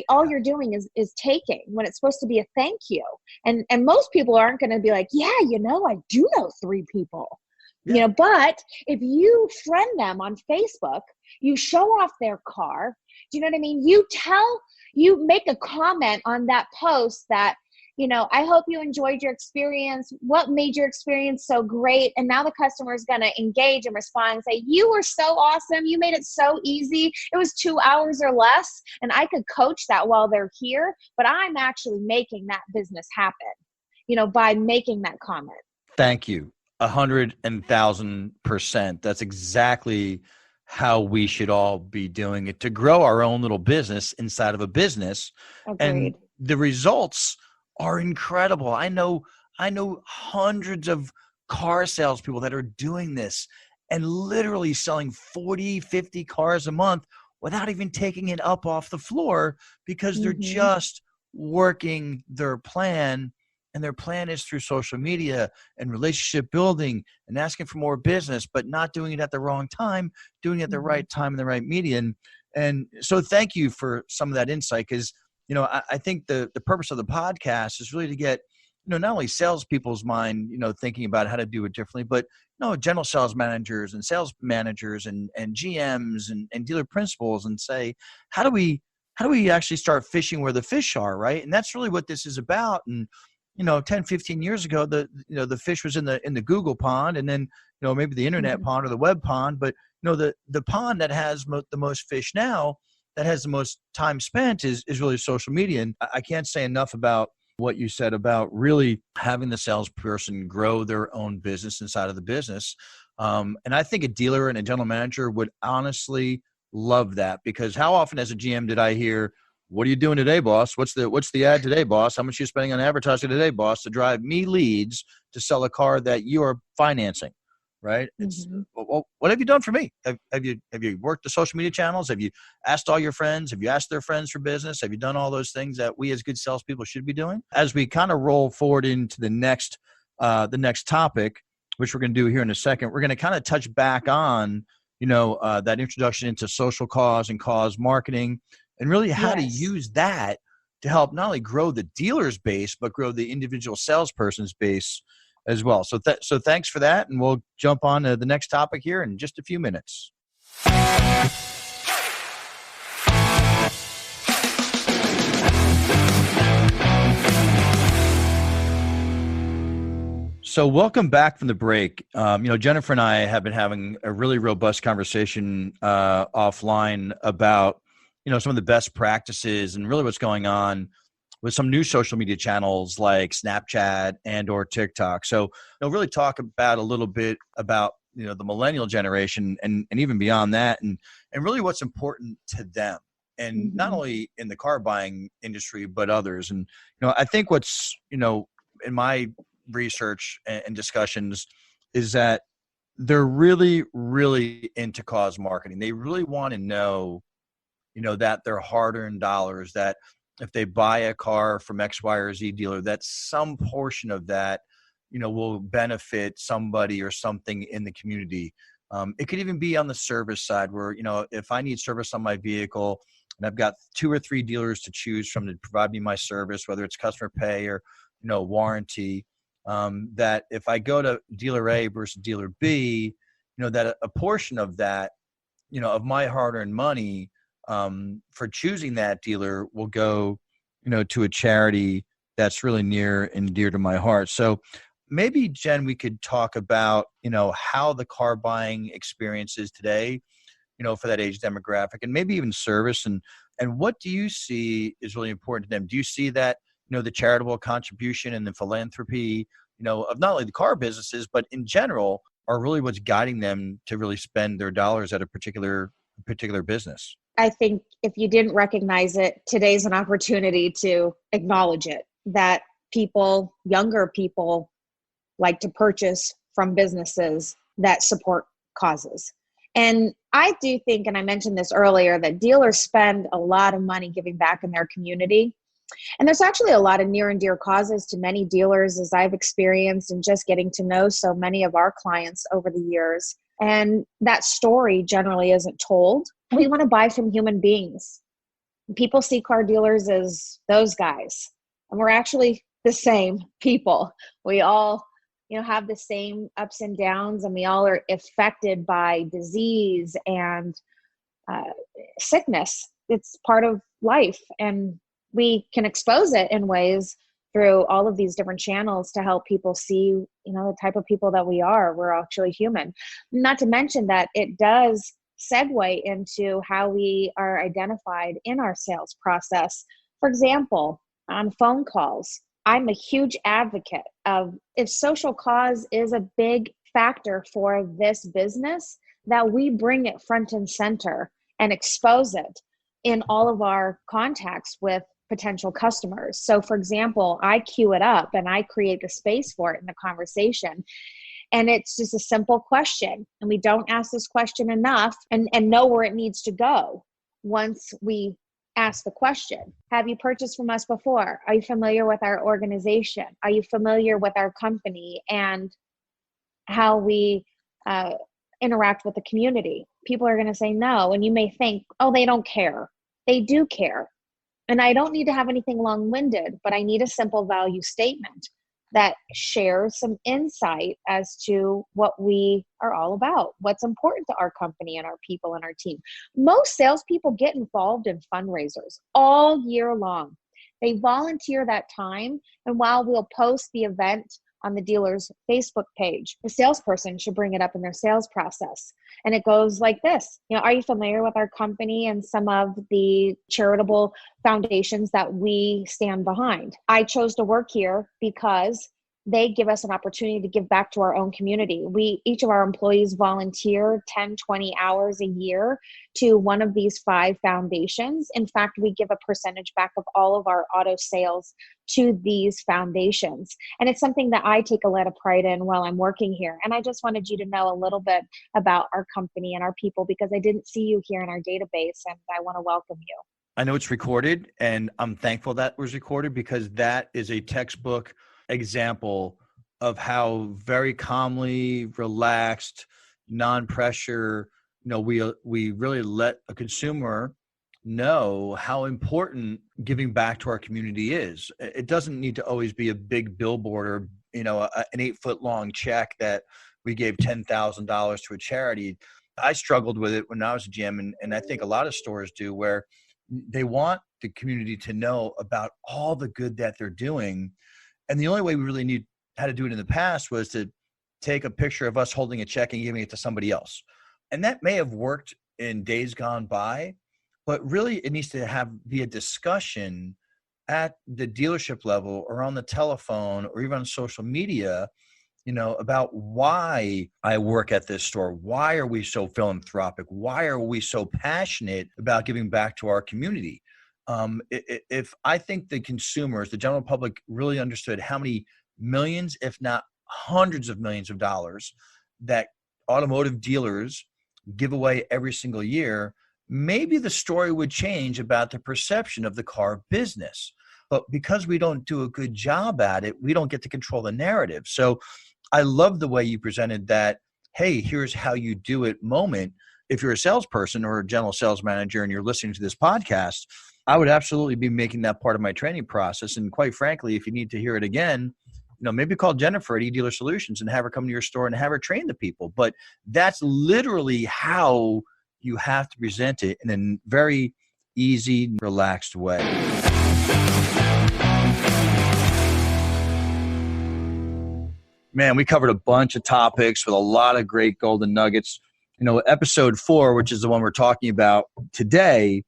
All you're doing is taking when it's supposed to be a thank you. And most people aren't going to be like, yeah, I do know 3 people. But if you friend them on Facebook, you show off their car. Do you know what I mean? You make a comment on that post that, I hope you enjoyed your experience. What made your experience so great? And now the customer is going to engage and respond and say, you were so awesome. You made it so easy. It was 2 hours or less. And I could coach that while they're here, but I'm actually making that business happen, by making that comment. Thank you. 100,000%. That's exactly how we should all be doing it to grow our own little business inside of a business. Agreed. And the results are incredible. I know hundreds of car salespeople that are doing this and literally selling 40, 50 cars a month without even taking it up off the floor because they're just working their plan. And their plan is through social media and relationship building and asking for more business, but not doing it at the wrong time, doing it at the right time in the right median. And so thank you for some of that insight, because, I think the purpose of the podcast is really to get, not only salespeople's mind, thinking about how to do it differently, but, general sales managers and sales managers and GMs and dealer principals and say, how do we actually start fishing where the fish are, right? And that's really what this is about. And 10, 15 years ago, the fish was in the Google pond, and then, maybe the internet pond or the web pond. But, the pond that has the most fish now, that has the most time spent is really social media. And I can't say enough about what you said about really having the salesperson grow their own business inside of the business. And I think a dealer and a general manager would honestly love that, because how often as a GM did I hear, what are you doing today, boss? What's the ad today, boss? How much are you spending on advertising today, boss, to drive me leads to sell a car that you are financing, right? It's well, what have you done for me? Have you worked the social media channels? Have you asked all your friends? Have you asked their friends for business? Have you done all those things that we as good salespeople should be doing? As we kind of roll forward into the next topic, which we're going to do here in a second, we're going to kind of touch back on, that introduction into social cause and cause marketing, and really how to Yes. use that to help not only grow the dealer's base, but grow the individual salesperson's base as well. So thanks for that. And we'll jump on to the next topic here in just a few minutes. So welcome back from the break. Jennifer and I have been having a really robust conversation offline about, some of the best practices and really what's going on with some new social media channels like Snapchat and or TikTok. So, really talk about a little bit about, the millennial generation and even beyond that, and really what's important to them. And not only in the car buying industry, but others. And, I think what's, in my research and discussions is that they're really, really into cause marketing. They really want to know, that their hard-earned dollars, that if they buy a car from X, Y, or Z dealer, that some portion of that, will benefit somebody or something in the community. It could even be on the service side where, if I need service on my vehicle and I've got 2 or 3 dealers to choose from to provide me my service, whether it's customer pay or, warranty, that if I go to dealer A versus dealer B, that a portion of that, of my hard-earned money for choosing that dealer will go, to a charity that's really near and dear to my heart. So maybe, Jen, we could talk about, how the car buying experience is today, for that age demographic, and maybe even service. And what do you see is really important to them? Do you see that, the charitable contribution and the philanthropy, of not only the car businesses, but in general, are really what's guiding them to really spend their dollars at a particular business? I think if you didn't recognize it, today's an opportunity to acknowledge it, that younger people like to purchase from businesses that support causes. And I do think, and I mentioned this earlier, that dealers spend a lot of money giving back in their community. And there's actually a lot of near and dear causes to many dealers, as I've experienced and just getting to know so many of our clients over the years. And that story generally isn't told. We want to buy from human beings. People see car dealers as those guys, and we're actually the same people. We all, have the same ups and downs, and we all are affected by disease and sickness. It's part of life, and we can expose it in ways through all of these different channels to help people see, the type of people that we are. We're actually human. Not to mention that it does segue into how we are identified in our sales process. For example, on phone calls, I'm a huge advocate of, if social cause is a big factor for this business, that we bring it front and center and expose it in all of our contacts with potential customers. So for example, I queue it up and I create the space for it in the conversation. And it's just a simple question. And we don't ask this question enough and know where it needs to go once we ask the question. Have you purchased from us before? Are you familiar with our organization? Are you familiar with our company and how we interact with the community? People are going to say no. And you may think, oh, they don't care. They do care. And I don't need to have anything long-winded, but I need a simple value statement that shares some insight as to what we are all about, what's important to our company and our people and our team. Most salespeople get involved in fundraisers all year long. They volunteer that time, and while we'll post the event on the dealer's Facebook page, the salesperson should bring it up in their sales process. And it goes like this. Are you familiar with our company and some of the charitable foundations that we stand behind? I chose to work here because they give us an opportunity to give back to our own community. Each of our employees volunteer 10, 20 hours a year to one of these 5 foundations. In fact, we give a percentage back of all of our auto sales to these foundations. And it's something that I take a lot of pride in while I'm working here. And I just wanted you to know a little bit about our company and our people, because I didn't see you here in our database, and I want to welcome you. I know it's recorded, and I'm thankful that was recorded, because that is a textbook example of how very calmly, relaxed, non-pressure, we really let a consumer know how important giving back to our community is. It doesn't need to always be a big billboard or, an 8-foot long check that we gave $10,000 to a charity. I struggled with it when I was a GM, and I think a lot of stores do, where they want the community to know about all the good that they're doing. And the only way we really knew how to do it in the past was to take a picture of us holding a check and giving it to somebody else. And that may have worked in days gone by, but really it needs to be a discussion at the dealership level or on the telephone or even on social media, about why I work at this store. Why are we so philanthropic? Why are we so passionate about giving back to our community? If I think the consumers, the general public, really understood how many millions, if not hundreds of millions of dollars that automotive dealers give away every single year, maybe the story would change about the perception of the car business. But because we don't do a good job at it, we don't get to control the narrative. So I love the way you presented that, hey, here's how you do it moment. If you're a salesperson or a general sales manager and you're listening to this podcast, I would absolutely be making that part of my training process. And quite frankly, if you need to hear it again, maybe call Jennifer at eDealer Solutions and have her come to your store and have her train the people. But that's literally how you have to present it in a very easy, relaxed way. Man, we covered a bunch of topics with a lot of great golden nuggets. Episode 4, which is the one we're talking about today,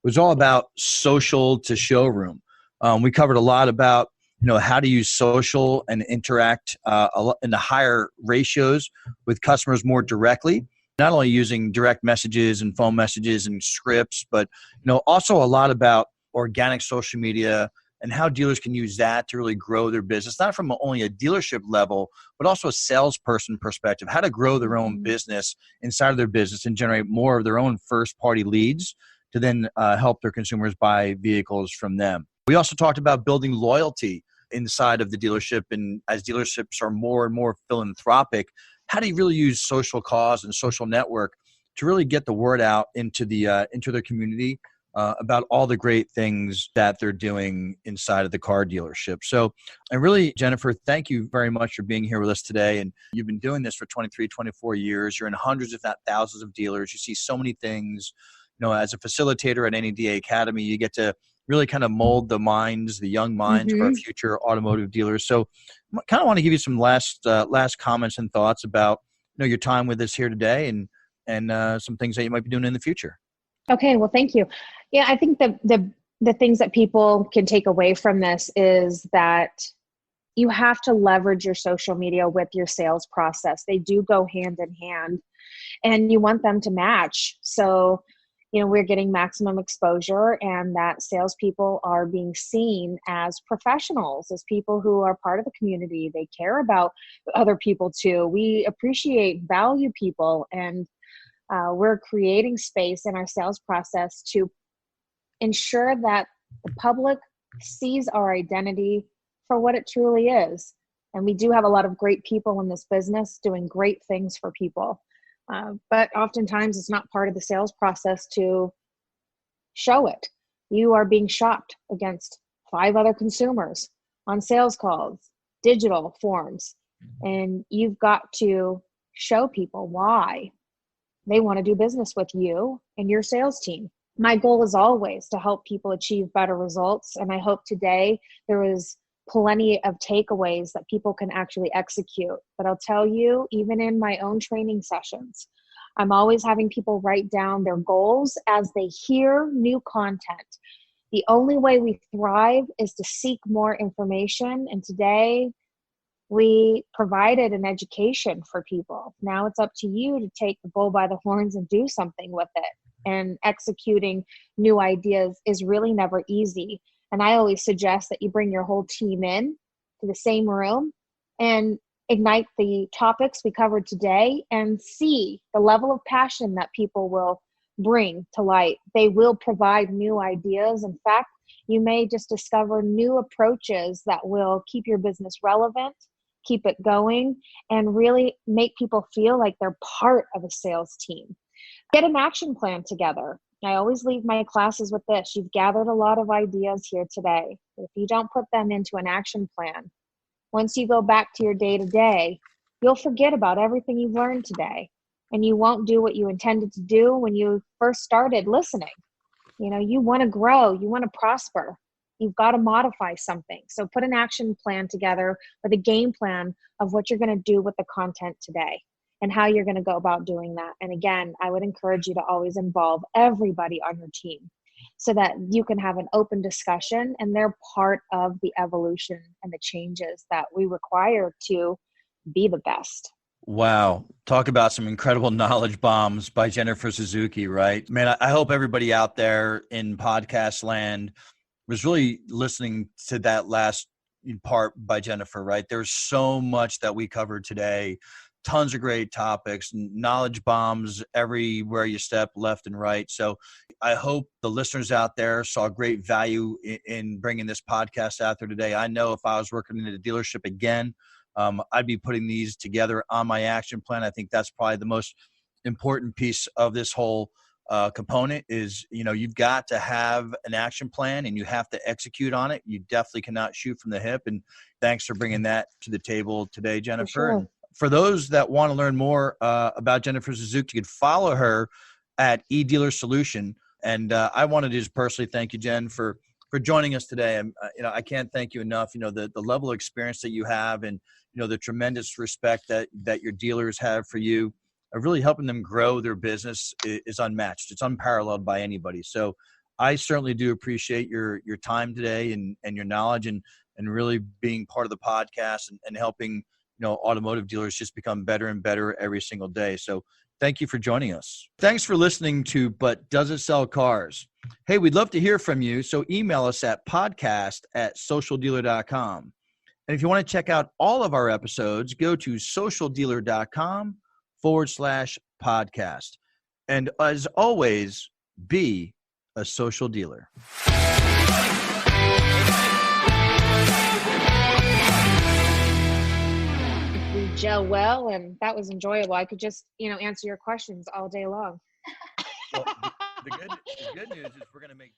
was all about social to showroom. We covered a lot about, how to use social and interact in the higher ratios with customers more directly, not only using direct messages and phone messages and scripts, but, also a lot about organic social media and how dealers can use that to really grow their business, not from only a dealership level, but also a salesperson perspective, how to grow their own business inside of their business and generate more of their own first-party leads to then help their consumers buy vehicles from them. We also talked about building loyalty inside of the dealership, and as dealerships are more and more philanthropic, how do you really use social cause and social network to really get the word out into their community about all the great things that they're doing inside of the car dealership. So, and really, Jennifer, thank you very much for being here with us today. And you've been doing this for 23, 24 years. You're in hundreds, if not thousands of dealers. You see so many things. As a facilitator at NEDA Academy, you get to really kind of mold the young minds of our future automotive dealers. So I kind of want to give you some last comments and thoughts about, your time with us here today and some things that you might be doing in the future. Okay, well, thank you. Yeah, I think the things that people can take away from this is that you have to leverage your social media with your sales process. They do go hand in hand, and you want them to match. So, we're getting maximum exposure, and that salespeople are being seen as professionals, as people who are part of the community. They care about other people too. We appreciate, value people, and we're creating space in our sales process to ensure that the public sees our identity for what it truly is. And we do have a lot of great people in this business doing great things for people. But oftentimes it's not part of the sales process to show it. You are being shopped against 5 other consumers on sales calls, digital forms, and you've got to show people why they want to do business with you and your sales team. My goal is always to help people achieve better results. And I hope today there was plenty of takeaways that people can actually execute. But I'll tell you, even in my own training sessions, I'm always having people write down their goals as they hear new content. The only way we thrive is to seek more information. And today, we provided an education for people. Now it's up to you to take the bull by the horns and do something with it. And executing new ideas is really never easy. And I always suggest that you bring your whole team in to the same room and ignite the topics we covered today and see the level of passion that people will bring to light. They will provide new ideas. In fact, you may just discover new approaches that will keep your business relevant, keep it going, and really make people feel like they're part of a sales team. Get an action plan together. I always leave my classes with this. You've gathered a lot of ideas here today. If you don't put them into an action plan, once you go back to your day-to-day, you'll forget about everything you've learned today, and you won't do what you intended to do when you first started listening. You want to grow, you want to prosper. You've got to modify something. So put an action plan together with a game plan of what you're going to do with the content today and how you're going to go about doing that. And again, I would encourage you to always involve everybody on your team so that you can have an open discussion and they're part of the evolution and the changes that we require to be the best. Wow. Talk about some incredible knowledge bombs by Jennifer Suzuki, right? Man, I hope everybody out there in podcast land was really listening to that last part by Jennifer, right? There's so much that we covered today. Tons of great topics, knowledge bombs everywhere you step, left and right. So I hope the listeners out there saw great value in bringing this podcast out there today. I know if I was working in a dealership again, I'd be putting these together on my action plan. I think that's probably the most important piece of this whole component is, you've got to have an action plan and you have to execute on it. You definitely cannot shoot from the hip. And thanks for bringing that to the table today, Jennifer. For sure. And for those that want to learn more about Jennifer Suzuki, you could follow her at eDealer Solution. And I wanted to just personally thank you, Jen, for joining us today. I can't thank you enough. The level of experience that you have and, the tremendous respect that your dealers have for you, really helping them grow their business is unmatched. It's unparalleled by anybody. So I certainly do appreciate your time today and your knowledge and really being part of the podcast and helping, automotive dealers just become better and better every single day. So thank you for joining us. Thanks for listening to But Does It Sell Cars? Hey, we'd love to hear from you. So email us at podcast@socialdealer.com. And if you want to check out all of our episodes, go to socialdealer.com/podcast. And as always, be a social dealer. We gel well, and that was enjoyable. I could just, answer your questions all day long. Well, the good news is we're going to make